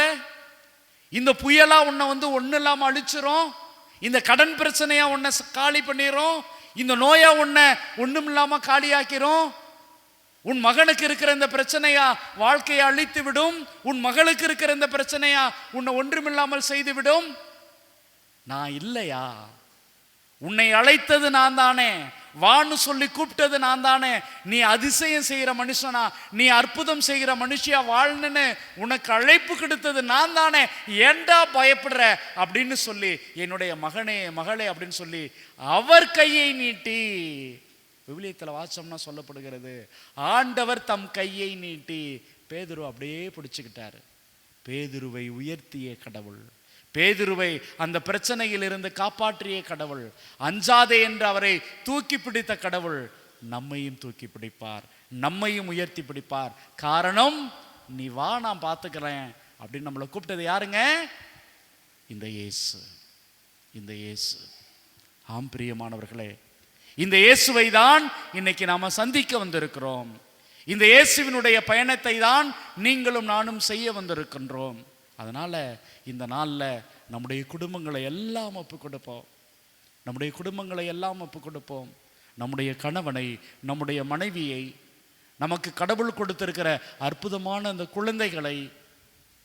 இந்த புயலா உன்னை வந்து ஒண்ணு இல்லாம அழிச்சிரும்? இந்த கடன் பிரச்சனையா உன்னை காலி பண்ணிரும்? இந்த நோயா உன்னை ஒண்ணும் இல்லாம காலியாக்கிறோம்? உன் மகனுக்கு இருக்கிற இந்த பிரச்சனையா வாழ்க்கையை அழித்து விடும்? உன் மகளுக்கு இருக்கிற இந்த பிரச்சனையா உன்னை ஒன்றுமில்லாமல் செய்து விடும்? நான் இல்லையா? உன்னை அழைத்தது நான் தானே, வான்னு சொல்லி கூப்பிட்டது நான் தானே. நீ அதிசயம் செய்கிற மனுஷனா, நீ அற்புதம் செய்கிற மனுஷியா வாழ்னு உனக்கு அழைப்பு கொடுத்தது நான் தானே, ஏண்டா பயப்படுற அப்படின்னு சொல்லி, என்னுடைய மகனே மகளே அப்படின்னு சொல்லி அவர் கையை நீட்டி, விவிலியத்தில் வாசம்னா சொல்லப்படுகிறது, ஆண்டவர் தம் கையை நீட்டி பேதுரு அப்படியே பிடிச்சுக்கிட்டாரு. பேதுருவை உயர்த்திய கடவுள், பேதுருவை அந்த பிரச்சனையில் இருந்து காப்பாற்றிய கடவுள், அஞ்சாதே என்று அவரை தூக்கி பிடித்த கடவுள் நம்மையும் தூக்கி பிடிப்பார், நம்மையும் உயர்த்தி பிடிப்பார். காரணம், நீ வா நான் பார்த்துக்கிறேன் அப்படின்னு நம்மளை கூப்பிட்டது யாருங்க? இந்த இயேசு. இந்த இயேசு. ஆம் பிரியமானவர்களே, இந்த இயேசுவை தான் இன்னைக்கு நாம சந்திக்க வந்திருக்கிறோம். இந்த இயேசுவினுடைய பயணத்தை தான் நீங்களும் நானும் செய்ய வந்திருக்கின்றோம். அதனால இந்த நாளில் நம்முடைய குடும்பங்களை எல்லாம் ஒப்பு கொடுப்போம். நம்முடைய குடும்பங்களை எல்லாம் ஒப்பு கொடுப்போம். நம்முடைய கணவனை, நம்முடைய மனைவியை, நமக்கு கடவுள் கொடுத்திருக்கிற அற்புதமான அந்த குழந்தைகளை,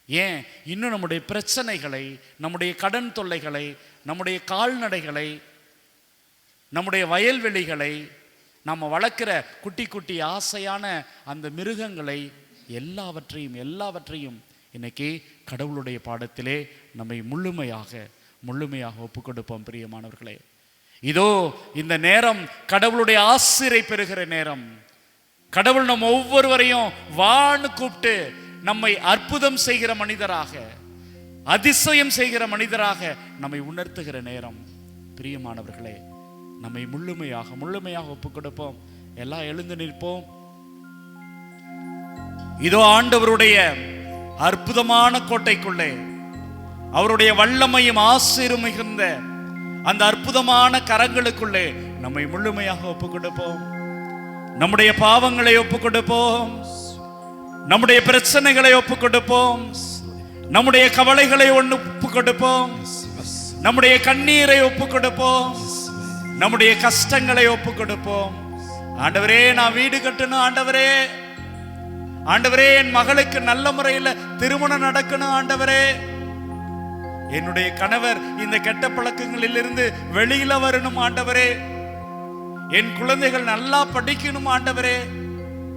ஏன் இன்னும் நம்முடைய பிரச்சனைகளை, நம்முடைய கடன் தொல்லைகளை, நம்முடைய கால்நடைகளை, நம்முடைய வயல்வெளிகளை, நம்ம வளர்க்கிற குட்டி குட்டி ஆசையான அந்த மிருகங்களை எல்லாவற்றையும் இன்னைக்கு கடவுளுடைய பாடத்திலே நம்மை முழுமையாக ஒப்பு கொடுப்போம். பிரியமானவர்களே, இதோ இந்த நேரம் கடவுளுடைய ஆசிரை பெறுகிற நேரம். கடவுள் நம்ம ஒவ்வொருவரையும் வான்னு கூப்பிட்டு நம்மை அற்புதம் செய்கிற மனிதராக, அதிசயம் செய்கிற மனிதராக நம்மை உணர்த்துகிற நேரம். பிரியமானவர்களே, நம்மை முழுமையாக ஒப்பு கொடுப்போம். எல்லாம் எழுந்து நிற்போம். இதோ ஆண்டவருடைய அற்புதமான கோட்டைக்குள்ளே, அவருடைய வல்லமையும் ஆசீரும் மிகுந்த அந்த அற்புதமான கரங்களுக்குள்ளே நம்மை முழுமையாக ஒப்பு கொடுப்போம். நம்முடைய பாவங்களை ஒப்பு கொடுப்போம், நம்முடைய பிரச்சனைகளை ஒப்பு கொடுப்போம், நம்முடைய கவலைகளை ஒப்பு கொடுப்போம், நம்முடைய கண்ணீரை ஒப்பு கொடுப்போம், நம்முடைய கஷ்டங்களை ஒப்பு கொடுப்போம். ஆண்டவரே, நான் வீடு கட்டணும் ஆண்டவரே, ஆண்டவரே என் மகளுக்கு நல்ல முறையில் திருமணம் நடக்கணும் ஆண்டவரே, என்னுடைய கணவர் இந்த கெட்ட பழக்கங்களில் இருந்து வெளியில வரணும் ஆண்டவரே, என் குழந்தைகள் நல்லா படிக்கணும் ஆண்டவரே.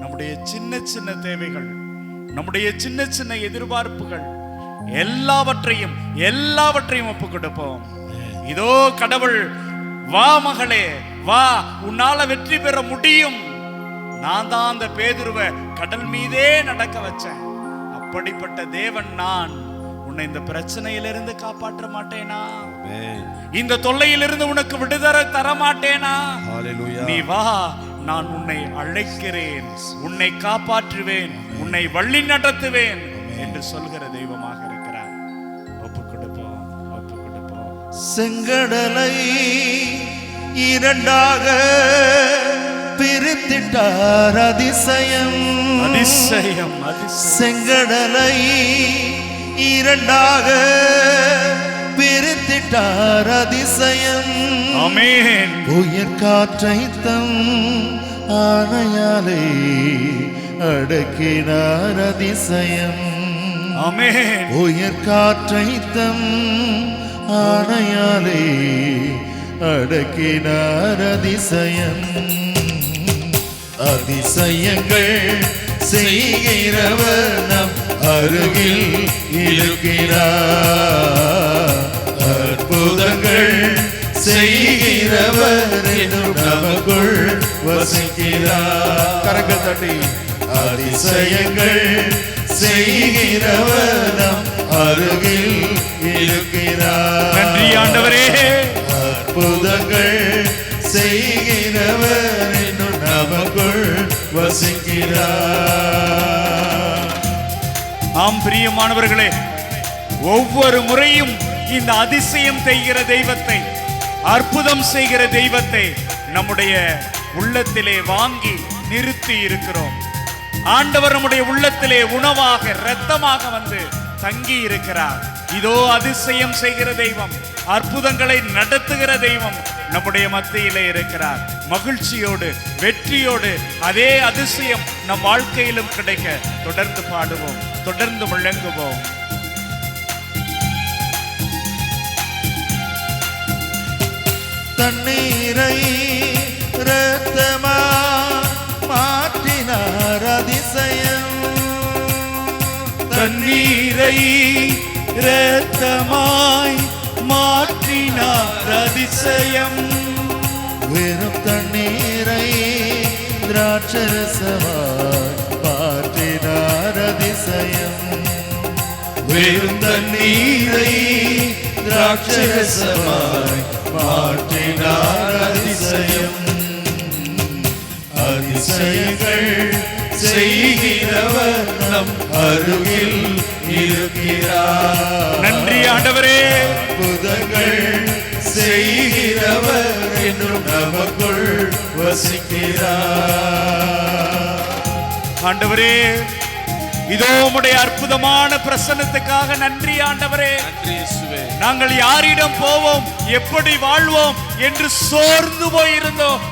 நம்முடைய சின்ன சின்ன தேவைகள், நம்முடைய சின்ன சின்ன எதிர்பார்ப்புகள் எல்லாவற்றையும் ஒப்பு கொடுப்போம். இதோ கடவுள், வா மகளே வா, உன்னால வெற்றி பெற முடியும். நான் தான் அந்த பேதுருவை கடல் மீதே நடக்க வச்சேன். அப்படிப்பட்ட தேவன் நான். உன்னை இந்த பிரச்சனையிலிருந்து காப்பாற்ற மாட்டேனா? இந்த தொல்லையிலிருந்து உனக்கு விடுதலை தர மாட்டேனா? நீ வா, நான் உன்னை அழைக்கிறேன், உன்னை காப்பாற்றுவேன், உன்னை வழி நடத்துவேன் என்று சொல்கிற தெய்வமாக இருக்கிறார். ஒப்பு கொடுப்போம். செங்கடலை இரண்டாக பிரித்திட்டார், அதிசயம். செங்கடலை இரண்டாக பிரித்திட்டார், அதிசயம். ஆமென். உயிர் காற்றை தம் ஆணையாலே அடக்கினார் அதிசயம். ஆமென். உயர் காற்றை தம் ஆணையாலே அடக்கினார் அதிசயம். அதிசயங்கள் செய்கிறவர் நம் அருகில் இருக்கிறார். அற்புதங்கள் செய்கிறவர் இன்னும் நமக்குள் வசிக்கிறார். கரங்கள் தட்டி அதிசயங்கள் செய்கிறவர் நம் அருகில் இருக்கிறார். நன்றி ஆண்டவரே. அற்புதங்கள் செய்கிறவர் இன்னும் நமக்குள் வசிக்கிறார். ஆம் பிரியமானவர்களே, ஒவ்வொரு முறையும் இந்த அதிசயம் செய்கிற தெய்வத்தை, அற்புதம் செய்கிற தெய்வத்தை நம்முடைய உள்ளத்திலே வாங்கி நிறுத்தி இருக்கிறோம். ஆண்டவர் நம்முடைய உள்ளத்திலே உணவாக இரத்தமாக வந்து தங்கி இருக்கிறார். இதோ அதிசயம் செய்கிற தெய்வம், அற்புதங்களை நடத்துகிற தெய்வம் நம்முடைய மத்தியிலே இருக்கிறார். மகிழ்ச்சியோடு வெற்றியோடு அதே அதிசயம் நம் வாழ்க்கையிலும் கிடைக்க தொடர்ந்து பாடுவோம், தொடர்ந்து முழங்குவோம். தண்ணீரை இரத்தமா மாற்றினார் அதிசயம். தண்ணீரை இரத்தமாய் மாற்றினார் அதிசயம். வெறும் தண்ணீரை திராட்சரசமாய் மாற்றினார் அதிசயம். வெறும் தண்ணீரை திராட்சரசமாய் மாற்றினார் அதிசயம். அதிசயங்கள் செய்கிறவர் நம் அருகில் இருக்கிறார். நன்றி ஆண்டவரே. அற்புதங்கள் செய்கிறவர் இன்னும் நமக்குள் வசிக்கிறார். ஆண்டவரே, இதோ உம்முடைய அற்புதமான பிரசன்னத்துக்காக நன்றி ஆண்டவரே. நாங்கள் யாரிடம் போவோம், எப்படி வாழ்வோம் என்று சோர்ந்து போயிருந்தோம்.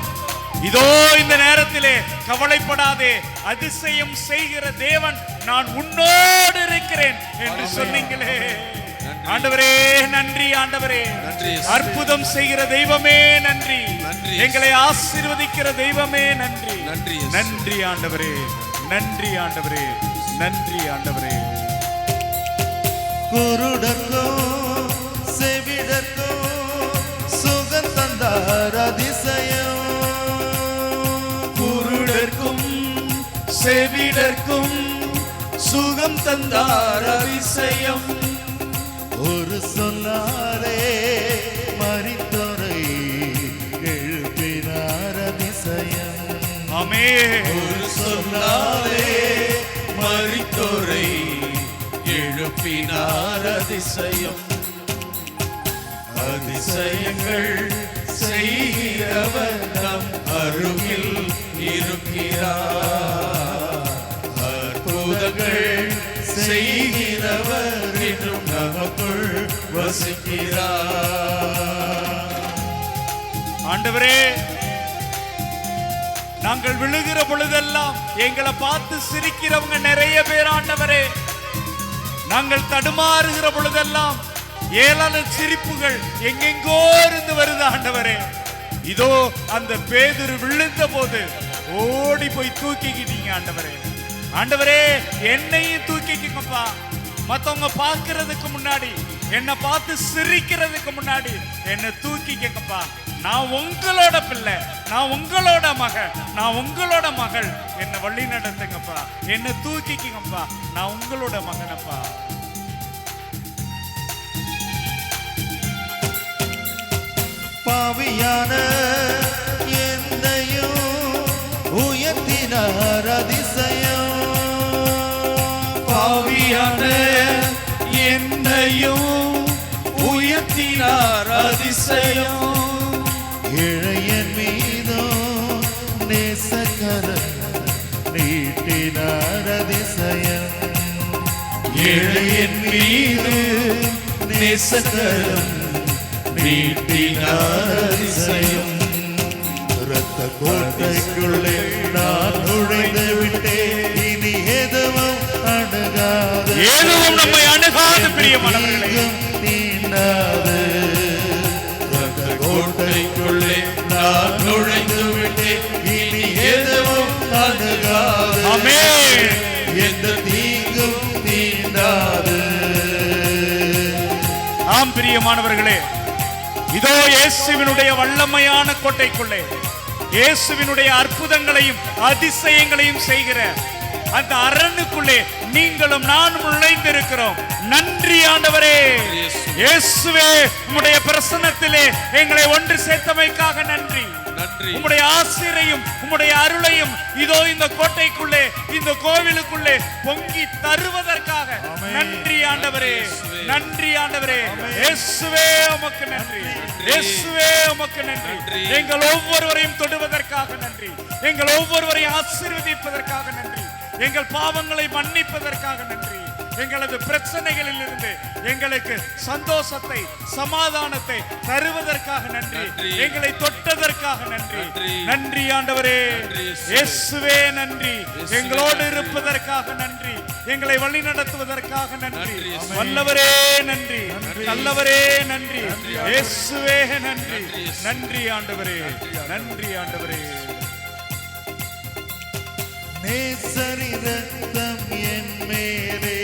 இதோ இந்த நேரத்திலே கவலைப்படாதே, அதிசயம் செய்கிற தேவன் நான் உன்னோடு இருக்கிறேன் என்று சொன்னீங்களே. ஆண்டவரே நன்றி. ஆண்டவரே, அற்புதம் செய்கிற தெய்வமே நன்றி. எங்களை ஆசீர்வதிக்கிற தெய்வமே நன்றி. நன்றி ஆண்டவரே, நன்றி ஆண்டவரே, நன்றி ஆண்டவரே. குருடர்க்கோ செவிடர்க்கோ சுகம் தந்தார் அதிசயம். குருடர்க்கும் செவிடர்க்கும் சுகம் தந்தார் அதிசயம். ஒரு சொல்லாரே மரித்தோரை எழுப்பினார் அதிசயம். ஆமென். ஒரு சொல்லாரே மரித்தோரை எழுப்பினார் அதிசயம். அதிசயங்கள் செய்கிறவர் நம் அருகில் இருக்கிறார். அற்புதங்கள் செய்கிறவர் இன்னும் நமக்குள் வசிக்கிறார். ஆண்டவரே, நாங்கள் விழுகிற பொழுதெல்லாம் எங்களை பார்த்து சிரிக்கிறவங்க நிறைய பேர் ஆண்டவரே. நாங்கள் தடுமாறுகிற பொழுதெல்லாம் ஏளன சிரிப்புகள் எங்கெங்கோ இருந்து வருது ஆண்டவரே. இதோ அந்த பேதுரு விழுந்த போது ஓடி போய் தூக்கிக்கிட்டீங்க ஆண்டவரே. ஆண்டவரே, என்னையும் தூக்கிக்கங்கப்பா. மத்தவங்க பார்க்கிறதுக்கு முன்னாடி, என்னை பார்த்து சிரிக்கிறதுக்கு முன்னாடி என்னை தூக்கிக்கங்கப்பா. நான் உங்களோட பிள்ளை, நான் உங்களோட மகன், நான் உங்களோட மகள். என்னை வழி நடத்துங்கப்பா, என்னை தூக்கிக்கங்கப்பா. நான் உங்களோட மகனப்பா. பாவியான என்னையும் உயர்த்தினார் அதிசயம். பாவியான என்னையும் உயர்த்தினார் அதிசயம். இழையன் மீதும் நேசக்கரம் நீட்டினார் அதிசயம். இழையன் மீது நேசக்கரம் நீட்டினார் அதிசயம். இரத்த கோட்டைக்குள்ளே நான் நுழைந்து விட்டேன். எதுவும் நம்மை அணுகாது பிரியமானவர்களே. தீண்டாது கோட்டைக்குள்ளே நான் நுழைந்து விட்டேன், இனி எதுவும் அணுகாது. ஆமென். எந்த தீங்கும் தீண்டாது. ஆம் பிரியமானவர்களே, இதோ இயேசுவினுடைய வல்லமையான கோட்டைக்குள்ளே இயேசுவினுடைய அற்புதங்களையும் அதிசயங்களையும் செய்கிற அந்த அரணுக்குள்ளே நீங்களும் நானும் நுழைந்திருக்கிறோம். நன்றி ஆண்டவரே. இயேசுவே, உம்முடைய பிரசன்னத்திலே எங்களை ஒன்று சேர்த்தமைக்காக நன்றி. உம்முடைய ஆசீரையும் உம்முடைய அருளையும் இதோ இந்த கோட்டைக்குள்ளே இந்த கோவிலுக்குள்ளே பொங்கி தருவதற்காக நன்றி ஆண்டவரே. நன்றி ஆண்டவரே. இயேசுவே உமக்கு நன்றி. இயேசுவே உமக்கு நன்றி. எங்கள் ஒவ்வொருவரையும் தொடுவதற்காக நன்றி. எங்கள் ஒவ்வொருவரையும் ஆசீர்வதிப்பதற்காக நன்றி. எங்கள் பாவங்களை மன்னிப்பதற்காக நன்றி. எங்களது பிரச்சனைகளில் இருந்து எங்களுக்கு சந்தோஷத்தை சமாதானத்தை தருவதற்காக நன்றி. எங்களை தொட்டதற்காக நன்றி. நன்றி ஆண்டவரே. இயேசுவே நன்றி. எங்களோடு இருப்பதற்காக நன்றி. எங்களை வழி நடத்துவதற்காக நன்றி. வல்லவரே நன்றி. நல்லவரே நன்றி. இயேசுவே நன்றி. நன்றி ஆண்டவரே. நன்றி ஆண்டவரே. நேசரி ரத்தம் என் மேலே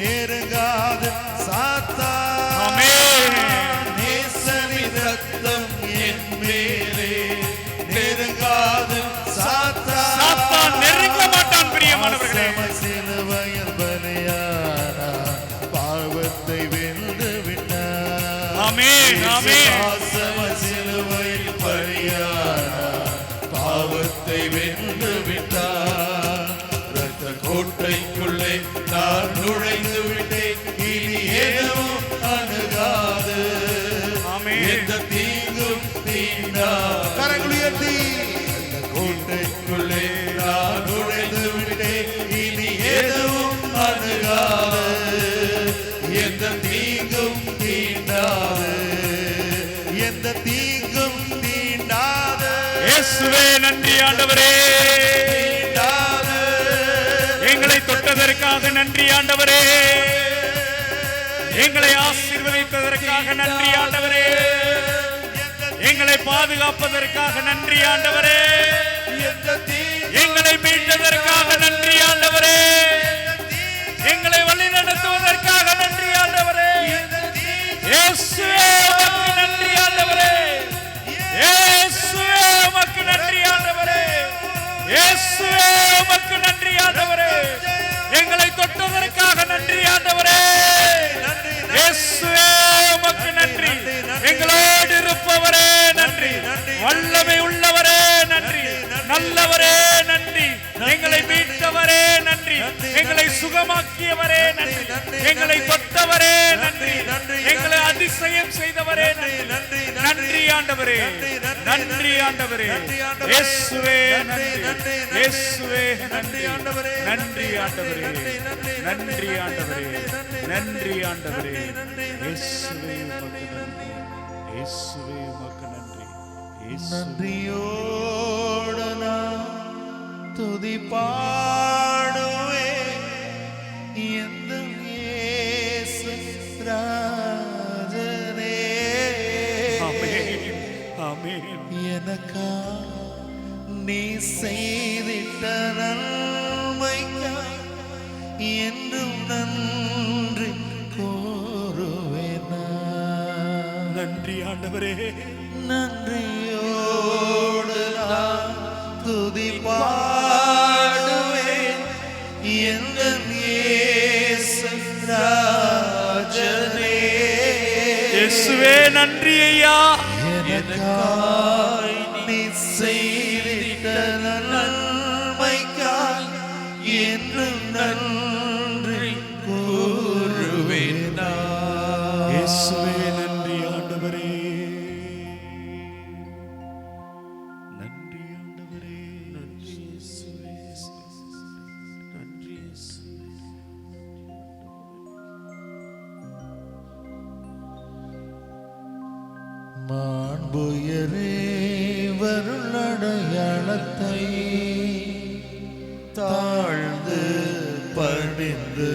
நெருங்காது சாத்தான். ஆமென். நேசரி ரத்தம் என் மேலே நெருங்காது சாத்தான். சாத்தான் நெருங்க மாட்டான் பிரியமானவர்களே. சிலுவையில் பலியானா பாவத்தை வென்று விட்டார். ஆமென். ஆமென். சிலுவையில் பலியானா பாவத்தை வென்று விட்டார். ரத்த கோட்டைக்குள்ளே நான் நுழைந்து விட்டேன், இனி எதுவும் அணுகாது. ஆமென். எந்த தீங்கும் தீண்டாது. கரங்கள் உயர்த்தி. ரத்த கோட்டைக்குள்ளே நான் நுழைந்து விட்டேன், இனி எதுவும் அணுகாது. எந்த தீங்கும் தீண்டாது. எந்த தீங்கும் தீண்டாது. இயேசுவே நன்றி ஆண்டவரே. எங்களை தொட்டதற்காக நன்றி ஆண்டவரே. எங்களை ஆசீர்வதித்ததற்காக நன்றி ஆண்டவரே. எங்களை பாதுகாப்பதற்காக நன்றி ஆண்டவரே. எங்களை மீட்டதற்காக நன்றி ஆண்டவரே. எங்களை வழி நடத்துவதற்காக நன்றி ஆண்டவரே. இயேசுவே உமக்கு நன்றி ஆண்டவரே. இயேசுவே உமக்கு நன்றி ஆண்டவரே. இயேசுவே உமக்கு நன்றி ஆண்டவரே. எங்களை தொட்டதற்காக நன்றி ஆண்டவரே. இயேசுவே உமக்கு நன்றி. எங்களோடு இருப்பவரே நன்றி. வல்லமை உள்ளவரே நன்றி. நல்லவரே நன்றி. எங்களை மீட்டவரே நன்றி. எங்களை சுகமாக்கியவரே நன்றி. எங்களை தொட்டவரே நன்றி. எங்களை அதிசயம் செய்தவரே நன்றி. நன்றி ஆண்டவரே. நன்றி ஆண்டவரே. இயேசுவே நன்றி. இயேசுவே நன்றி ஆண்டவரே. நன்றி ஆண்டவரே. நன்றி ஆண்டவரே. நன்றி ஆண்டவரே. இயேசுவே உமக்கு நன்றி. இயேசுவே உமக்கு நன்றி. நன்றியோடு நான் துதி பாடுவே எந்த இயேசு ராஜனே. ஆமென். ஆமென். எனக்கா நீ செய்திட்ட நன்மைக்காய் என்றும் நன்றி கூறுவேன். நன்றி ஆண்டவரே. நன்றியோடு நான் துதி பாடுவேன் எந்த இயேசு ராஜனே. இயேசுவே நன்றி ஐயா. எனக்காய் நீ செய்திட்ட நன்மைக்காய் என்றும் நன்றி கூறுவேன். இயேசுவே நன்றி ஆண்டவரே. நன்றி ஆண்டவரே. நன்றி இயேசுவே. நன்றி இயேசுவே. மாண்புயரே வருளடையாளத்தை தாழ்ந்து பணிந்து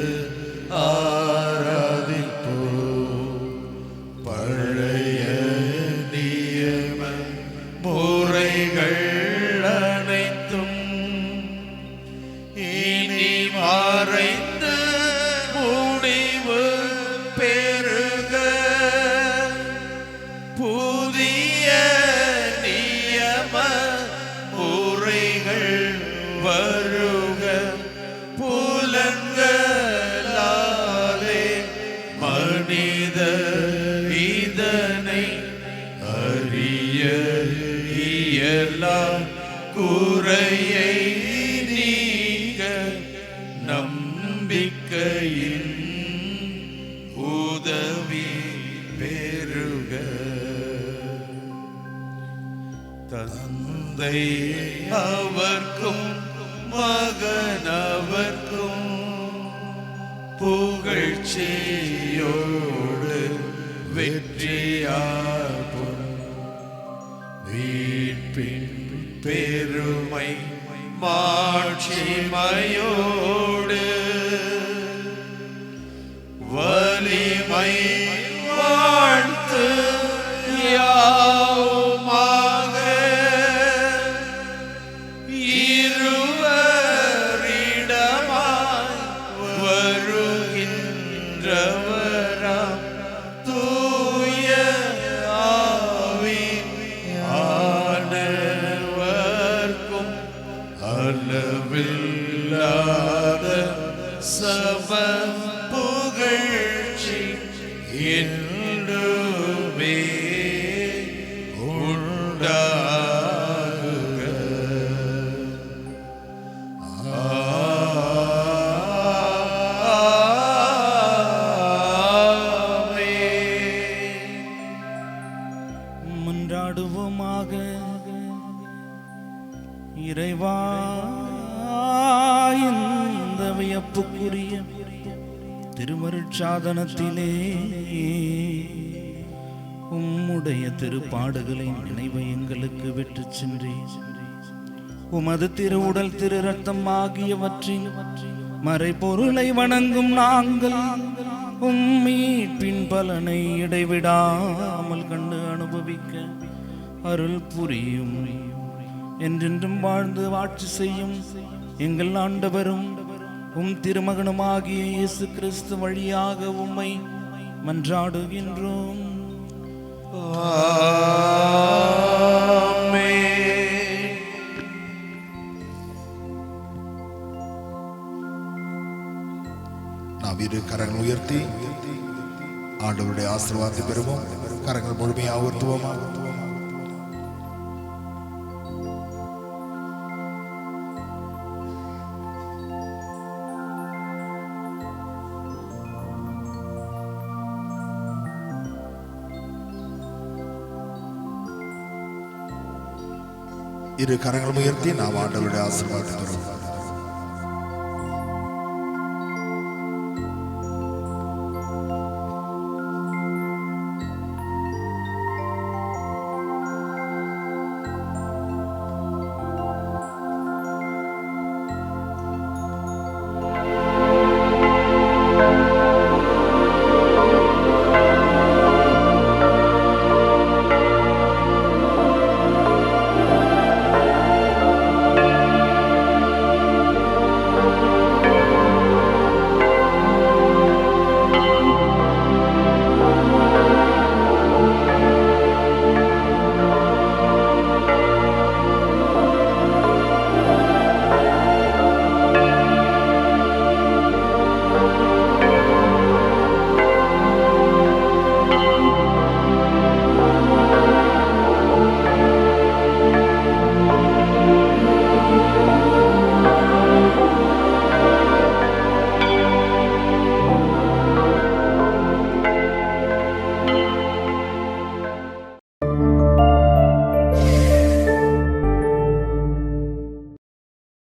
குறையை நீக்க நம்பிக்கையின் உதவி பெருக தந்தை அவர்க்கும் மகனவர்க்கும் புகழ்ச்சியோடு வெற்றியாகும் மீட்பின் பெருமை மாட்சிமையோடு வலிமை வாழ்த்து யாவுமாக இருவரிடமாய் வருகின்றவராம் தூய ஆவியானவர்க்கும் அளவில்லாத சம புகழ்ச்சி என்றுமே உண்டாகுக. ஆமென். மன்றாடுவோமாக. இறைவா, இந்த வியப்புக்குரிய திருமருட்சாதனத்திலே உம்முடைய திருப்பாடுகளின் நினைவை எங்களுக்கு விட்டுச் சென்றீர். உமது திருவுடல் திரு ரத்தம் ஆகியவற்றின் மறைபொருளை வணங்கும் நாங்கள் மீட்பின் பலனை இடைவிடாமல் கண்டு அனுபவிக்க அருள் புரியும். என்றென்றும் வாழ்ந்து ஆட்சி செய்யும் எங்கள் ஆண்டவரும் திருமகனுமாகிய இயேசு கிறிஸ்து வழியாக உம்மை மன்றாடுகின்றோம். நாம் இரு கரங்கள் உயர்த்தி ஆண்டவருடைய ஆசீர்வாதத்தை பெறுவோம். கரங்கள் முழுமையாக உயர்த்துவோமா? இரு கரங்கள் உயர்த்தி நாம் ஆண்டவருடைய ஆசீர்வாதத்தை பெறுவோம்.